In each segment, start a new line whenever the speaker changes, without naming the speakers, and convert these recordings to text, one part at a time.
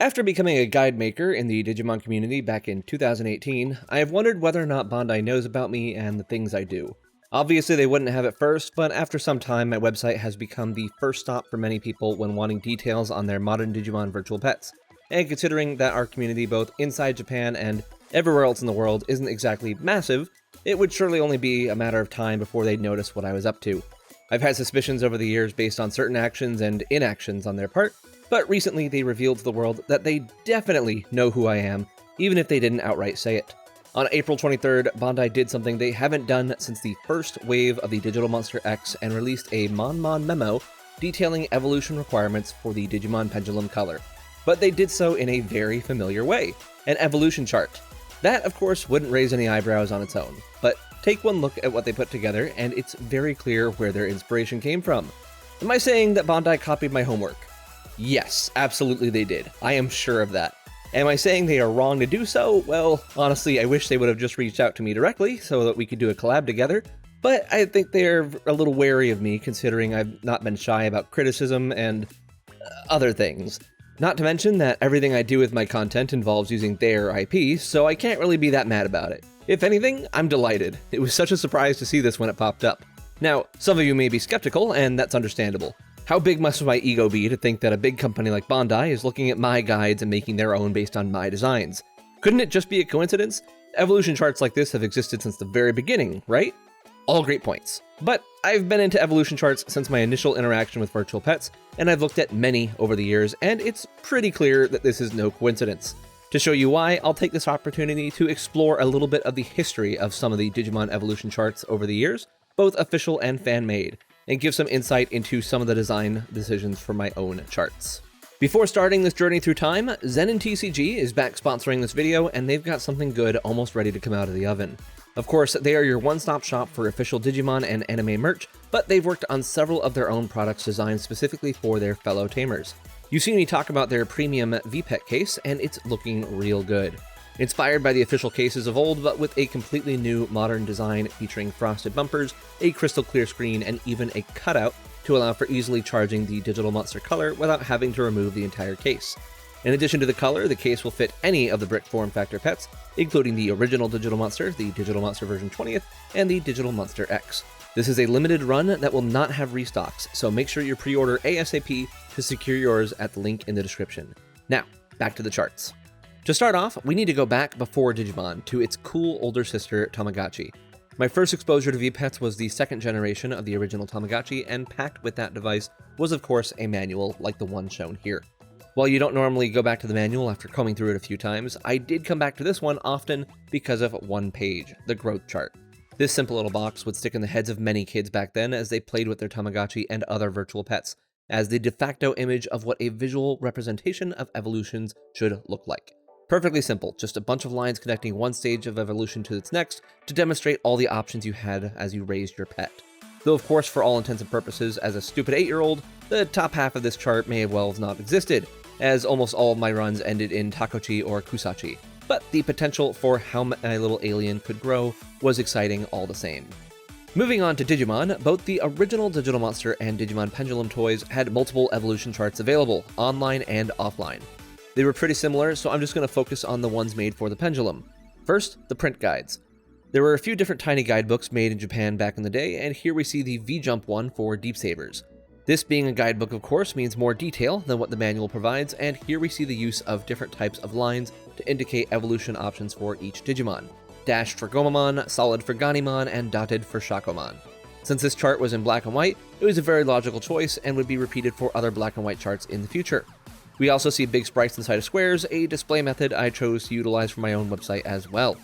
After becoming a guide maker in the Digimon community back in 2018, I have wondered whether or not Bandai knows about me and the things I do. Obviously they wouldn't have at first, but after some time my website has become the first stop for many people when wanting details on their modern Digimon virtual pets. And considering that our community both inside Japan and everywhere else in the world isn't exactly massive, it would surely only be a matter of time before they'd notice what I was up to. I've had suspicions over the years based on certain actions and inactions on their part, but recently they revealed to the world that they definitely know who I am, even if they didn't outright say it. On April 23rd, Bandai did something they haven't done since the first wave of the Digital Monster X and released a Mon memo detailing evolution requirements for the Digimon Pendulum color. But they did so in a very familiar way, an evolution chart. That, of course, wouldn't raise any eyebrows on its own, but take one look at what they put together and it's very clear where their inspiration came from. Am I saying that Bandai copied my homework? Yes, absolutely they did. I am sure of that. Am I saying they are wrong to do so? Well, honestly, I wish they would have just reached out to me directly so that we could do a collab together, but I think they're a little wary of me considering I've not been shy about criticism and other things. Not to mention that everything I do with my content involves using their IP, so I can't really be that mad about it. If anything, I'm delighted. It was such a surprise to see this when it popped up. Now, some of you may be skeptical, and that's understandable. How big must my ego be to think that a big company like Bandai is looking at my guides and making their own based on my designs? Couldn't it just be a coincidence? Evolution charts like this have existed since the very beginning, right? All great points. But I've been into evolution charts since my initial interaction with virtual pets, and I've looked at many over the years, and it's pretty clear that this is no coincidence. To show you why, I'll take this opportunity to explore a little bit of the history of some of the Digimon evolution charts over the years, both official and fan-made, and give some insight into some of the design decisions for my own charts. Before starting this journey through time, Zenin TCG is back sponsoring this video, and they've got something good almost ready to come out of the oven. Of course, they are your one-stop shop for official Digimon and anime merch, but they've worked on several of their own products designed specifically for their fellow tamers. You've seen me talk about their premium VPET case, and it's looking real good. Inspired by the official cases of old, but with a completely new modern design featuring frosted bumpers, a crystal clear screen, and even a cutout to allow for easily charging the Digital Monster color without having to remove the entire case. In addition to the color, the case will fit any of the brick form factor pets, including the original Digital Monster, the Digital Monster version 20th, and the Digital Monster X. This is a limited run that will not have restocks, so make sure you pre-order ASAP to secure yours at the link in the description. Now, back to the charts. To start off, we need to go back before Digimon to its cool older sister, Tamagotchi. My first exposure to VPETs was the second generation of the original Tamagotchi, and packed with that device was of course a manual like the one shown here. While you don't normally go back to the manual after combing through it a few times, I did come back to this one often because of one page, the growth chart. This simple little box would stick in the heads of many kids back then as they played with their Tamagotchi and other virtual pets, as the de facto image of what a visual representation of evolutions should look like. Perfectly simple, just a bunch of lines connecting one stage of evolution to its next to demonstrate all the options you had as you raised your pet. Though of course, for all intents and purposes, as a stupid 8-year-old, the top half of this chart may well have not existed, as almost all of my runs ended in Takochi or Kusachi. But the potential for how my little alien could grow was exciting all the same. Moving on to Digimon, both the original Digital Monster and Digimon Pendulum toys had multiple evolution charts available, online and offline. They were pretty similar, so I'm just going to focus on the ones made for the Pendulum. First, the print guides. There were a few different tiny guidebooks made in Japan back in the day, and here we see the V-Jump one for Deep Sabers. This being a guidebook, of course, means more detail than what the manual provides, and here we see the use of different types of lines to indicate evolution options for each Digimon. Dashed for Gomamon, solid for Ganimon, and dotted for Shakomon. Since this chart was in black and white, it was a very logical choice and would be repeated for other black and white charts in the future. We also see big sprites inside of squares, a display method I chose to utilize for my own website as well.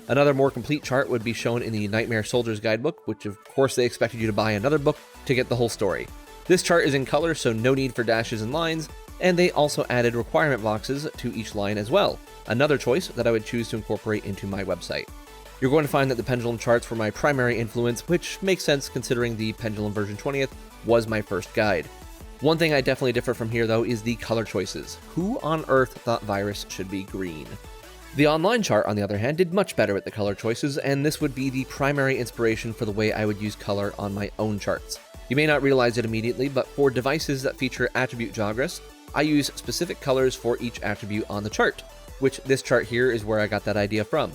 Another more complete chart would be shown in the Nightmare Soldiers guidebook, which of course they expected you to buy another book to get the whole story. This chart is in color, so no need for dashes and lines, and they also added requirement boxes to each line as well, another choice that I would choose to incorporate into my website. You're going to find that the Pendulum charts were my primary influence, which makes sense considering the Pendulum version 20th was my first guide. One thing I definitely differ from here though is the color choices. Who on earth thought Virus should be green? The online chart, on the other hand, did much better with the color choices, and this would be the primary inspiration for the way I would use color on my own charts. You may not realize it immediately, but for devices that feature attribute jogras, I use specific colors for each attribute on the chart, which this chart here is where I got that idea from.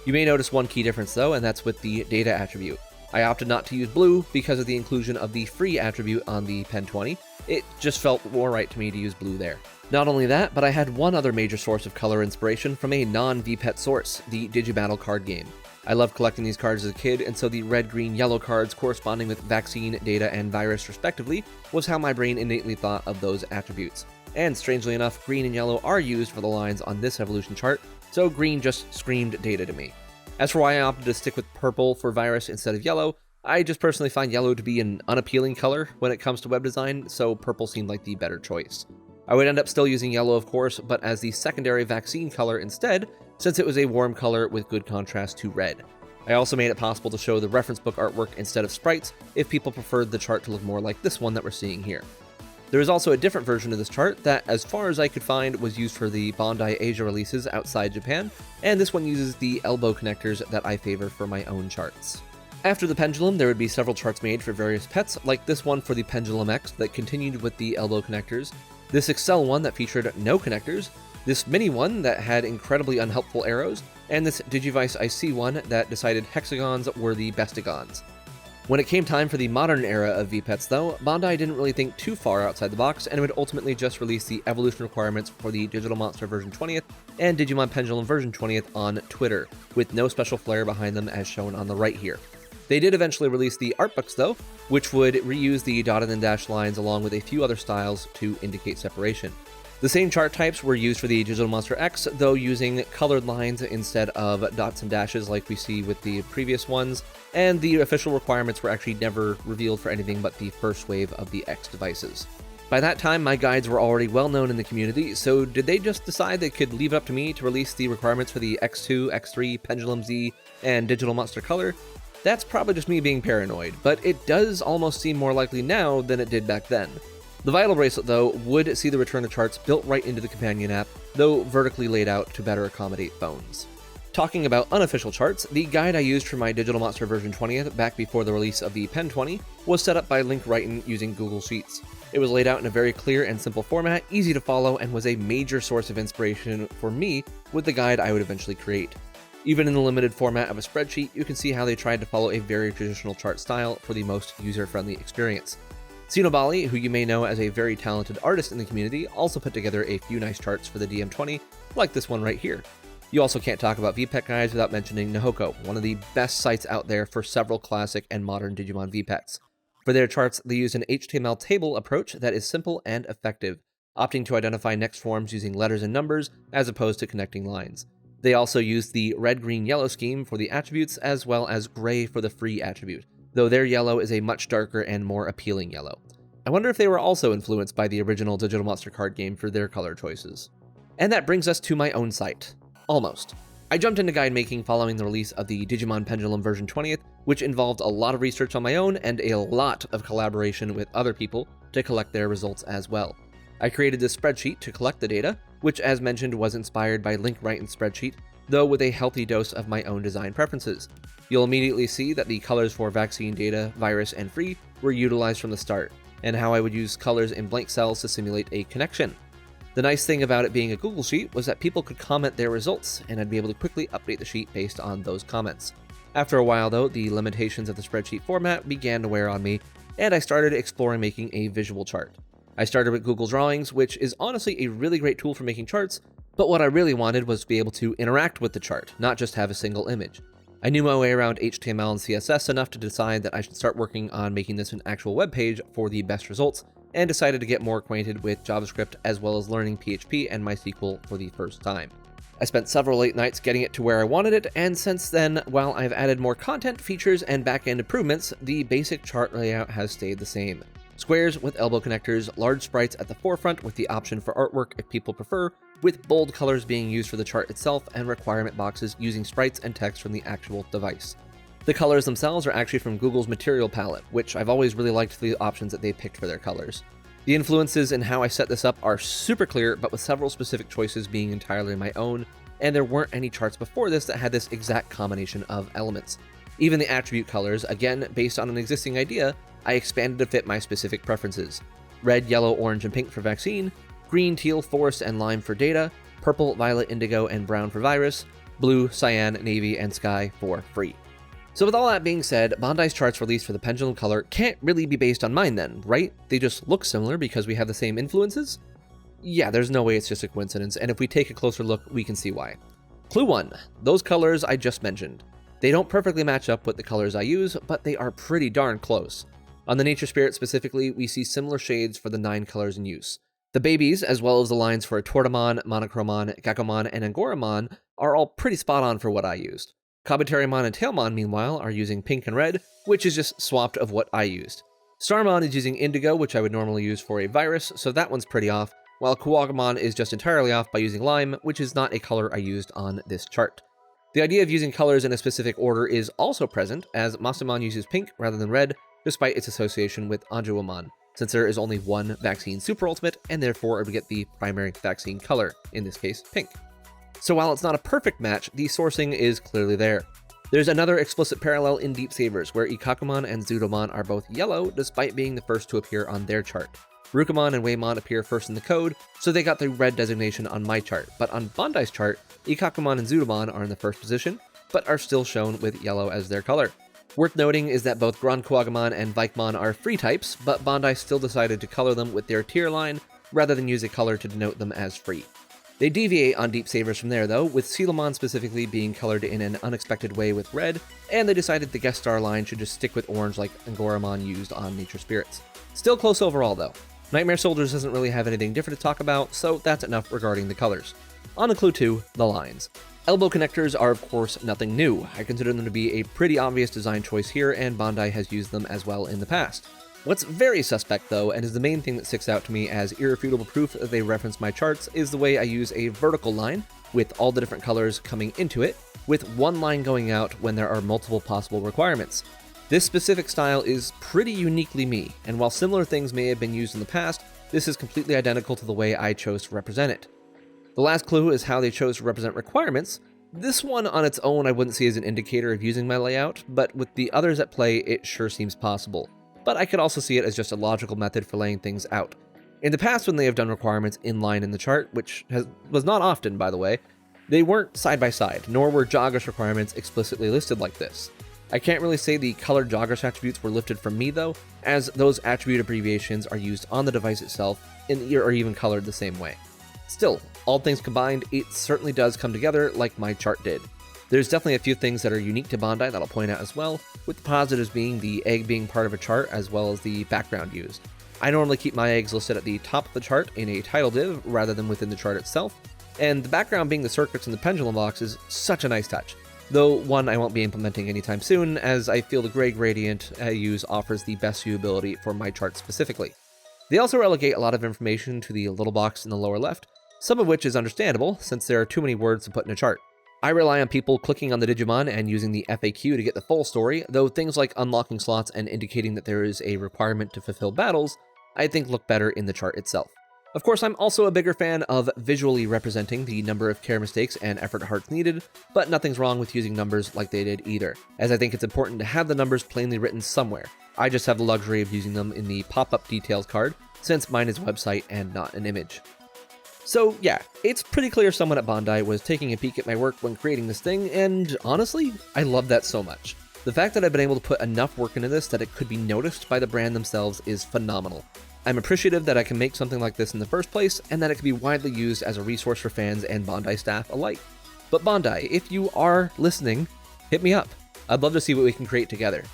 You may notice one key difference though, and that's with the data attribute. I opted not to use blue because of the inclusion of the free attribute on the Pen 20. It just felt more right to me to use blue there. Not only that, but I had one other major source of color inspiration from a non-VPET source, the Digibattle card game. I loved collecting these cards as a kid, and so the red, green, yellow cards corresponding with vaccine, data, and virus respectively was how my brain innately thought of those attributes. And strangely enough, green and yellow are used for the lines on this evolution chart, so green just screamed data to me. As for why I opted to stick with purple for virus instead of yellow, I just personally find yellow to be an unappealing color when it comes to web design, so purple seemed like the better choice. I would end up still using yellow of course, but as the secondary vaccine color instead, since it was a warm color with good contrast to red. I also made it possible to show the reference book artwork instead of sprites if people preferred the chart to look more like this one that we're seeing here. There is also a different version of this chart that, as far as I could find, was used for the Bandai Asia releases outside Japan, and this one uses the elbow connectors that I favor for my own charts. After the Pendulum, there would be several charts made for various pets, like this one for the Pendulum X that continued with the elbow connectors, this Excel one that featured no connectors, this mini one that had incredibly unhelpful arrows, and this Digivice IC one that decided hexagons were the bestigons. When it came time for the modern era of VPETs though, Bandai didn't really think too far outside the box and would ultimately just release the evolution requirements for the Digital Monster version 20th and Digimon Pendulum version 20th on Twitter, with no special flair behind them as shown on the right here. They did eventually release the art books though, which would reuse the dotted and dashed lines along with a few other styles to indicate separation. The same chart types were used for the Digital Monster X, though using colored lines instead of dots and dashes like we see with the previous ones, and the official requirements were actually never revealed for anything but the first wave of the X devices. By that time, my guides were already well known in the community, so did they just decide they could leave it up to me to release the requirements for the X2, X3, Pendulum Z, and Digital Monster Color? That's probably just me being paranoid, but it does almost seem more likely now than it did back then. The Vital Bracelet, though, would see the return of charts built right into the companion app, though vertically laid out to better accommodate phones. Talking about unofficial charts, the guide I used for my Digital Monster version 20th back before the release of the Pen 20 was set up by Link Wrighton using Google Sheets. It was laid out in a very clear and simple format, easy to follow, and was a major source of inspiration for me with the guide I would eventually create. Even in the limited format of a spreadsheet, you can see how they tried to follow a very traditional chart style for the most user-friendly experience. Sinobali, who you may know as a very talented artist in the community, also put together a few nice charts for the DM20, like this one right here. You also can't talk about VPET guides without mentioning Nihoko, one of the best sites out there for several classic and modern Digimon VPETs. For their charts, they use an HTML table approach that is simple and effective, opting to identify next forms using letters and numbers as opposed to connecting lines. They also use the red, green, yellow scheme for the attributes as well as gray for the free attribute, though their yellow is a much darker and more appealing yellow. I wonder if they were also influenced by the original Digital Monster card game for their color choices. And that brings us to my own site. Almost. I jumped into guide making following the release of the Digimon Pendulum version 20th, which involved a lot of research on my own and a lot of collaboration with other people to collect their results as well. I created this spreadsheet to collect the data, which as mentioned was inspired by Link Wrighton's spreadsheet, though with a healthy dose of my own design preferences. You'll immediately see that the colors for vaccine data, virus, and free were utilized from the start, and how I would use colors in blank cells to simulate a connection. The nice thing about it being a Google Sheet was that people could comment their results, and I'd be able to quickly update the sheet based on those comments. After a while though, the limitations of the spreadsheet format began to wear on me, and I started exploring making a visual chart. I started with Google Drawings, which is honestly a really great tool for making charts, but what I really wanted was to be able to interact with the chart, not just have a single image. I knew my way around HTML and CSS enough to decide that I should start working on making this an actual web page for the best results, and decided to get more acquainted with JavaScript as well as learning PHP and MySQL for the first time. I spent several late nights getting it to where I wanted it, and since then, while I've added more content, features, and back-end improvements, the basic chart layout has stayed the same. Squares with elbow connectors, large sprites at the forefront with the option for artwork if people prefer, with bold colors being used for the chart itself and requirement boxes using sprites and text from the actual device. The colors themselves are actually from Google's material palette, which I've always really liked the options that they picked for their colors. The influences in how I set this up are super clear, but with several specific choices being entirely my own, and there weren't any charts before this that had this exact combination of elements. Even the attribute colors, again based on an existing idea, I expanded to fit my specific preferences. Red, yellow, orange, and pink for vaccine, green, teal, forest, and lime for data, purple, violet, indigo, and brown for virus, blue, cyan, navy, and sky for free. So with all that being said, Bandai's charts released for the pendulum color can't really be based on mine then, right? They just look similar because we have the same influences? Yeah, there's no way it's just a coincidence, and if we take a closer look, we can see why. Clue 1. Those colors I just mentioned. They don't perfectly match up with the colors I use, but they are pretty darn close. On the Nature Spirit specifically, we see similar shades for the 9 colors in use. The babies, as well as the lines for Tortamon, Monochromon, Geckomon, and Angoramon, are all pretty spot on for what I used. Kabuterimon and Tailmon, meanwhile, are using pink and red, which is just swapped of what I used. Starmon is using indigo, which I would normally use for a virus, so that one's pretty off, while Kuwagamon is just entirely off by using lime, which is not a color I used on this chart. The idea of using colors in a specific order is also present, as Masumon uses pink rather than red, despite its association with Anjuamon, since there is only one vaccine super ultimate, and therefore it would get the primary vaccine color, in this case, pink. So while it's not a perfect match, the sourcing is clearly there. There's another explicit parallel in Deep Savers, where Ikakumon and Zudomon are both yellow, despite being the first to appear on their chart. Rukamon and Waymon appear first in the code, so they got the red designation on my chart, but on Bandai's chart, Ikakumon and Zudomon are in the first position, but are still shown with yellow as their color. Worth noting is that both Grand Kuwagamon and Vikemon are free types, but Bandai still decided to color them with their tier line, rather than use a color to denote them as free. They deviate on Deep Savers from there though, with Sealamon specifically being colored in an unexpected way with red, and they decided the guest star line should just stick with orange like Angoramon used on Nature Spirits. Still close overall though. Nightmare Soldiers doesn't really have anything different to talk about, so that's enough regarding the colors. On to clue 2, the lines. Elbow connectors are of course nothing new. I consider them to be a pretty obvious design choice here, and Bandai has used them as well in the past. What's very suspect though, and is the main thing that sticks out to me as irrefutable proof that they reference my charts, is the way I use a vertical line, with all the different colors coming into it, with one line going out when there are multiple possible requirements. This specific style is pretty uniquely me, and while similar things may have been used in the past, this is completely identical to the way I chose to represent it. The last clue is how they chose to represent requirements. This one on its own I wouldn't see as an indicator of using my layout, but with the others at play it sure seems possible. But I could also see it as just a logical method for laying things out. In the past when they have done requirements inline in the chart, which was not often by the way, they weren't side by side, nor were Joggers requirements explicitly listed like this. I can't really say the colored Joggers attributes were lifted from me though, as those attribute abbreviations are used on the device itself or even colored the same way. Still, all things combined, it certainly does come together like my chart did. There's definitely a few things that are unique to Bandai that I'll point out as well, with the positives being the egg being part of a chart as well as the background used. I normally keep my eggs listed at the top of the chart in a title div rather than within the chart itself, and the background being the circuits in the pendulum box is such a nice touch. Though one I won't be implementing anytime soon, as I feel the gray gradient I use offers the best viewability for my chart specifically. They also relegate a lot of information to the little box in the lower left, some of which is understandable since there are too many words to put in a chart. I rely on people clicking on the Digimon and using the FAQ to get the full story, though things like unlocking slots and indicating that there is a requirement to fulfill battles, I think look better in the chart itself. Of course, I'm also a bigger fan of visually representing the number of care mistakes and effort hearts needed, but nothing's wrong with using numbers like they did either, as I think it's important to have the numbers plainly written somewhere. I just have the luxury of using them in the pop-up details card, since mine is a website and not an image. So yeah, it's pretty clear someone at Bandai was taking a peek at my work when creating this thing, and honestly, I love that so much. The fact that I've been able to put enough work into this that it could be noticed by the brand themselves is phenomenal. I'm appreciative that I can make something like this in the first place, and that it can be widely used as a resource for fans and Bandai staff alike. But Bandai, if you are listening, hit me up. I'd love to see what we can create together.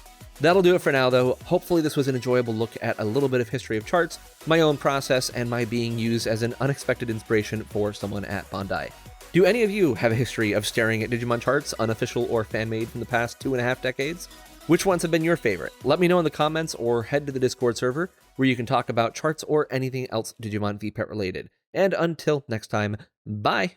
That'll do it for now though. Hopefully this was an enjoyable look at a little bit of history of charts, my own process, and my being used as an unexpected inspiration for someone at Bandai. Do any of you have a history of staring at Digimon charts, unofficial or fan-made from the past 2.5 decades? Which ones have been your favorite? Let me know in the comments or head to the Discord server where you can talk about charts or anything else Digimon VPET related. And until next time, bye!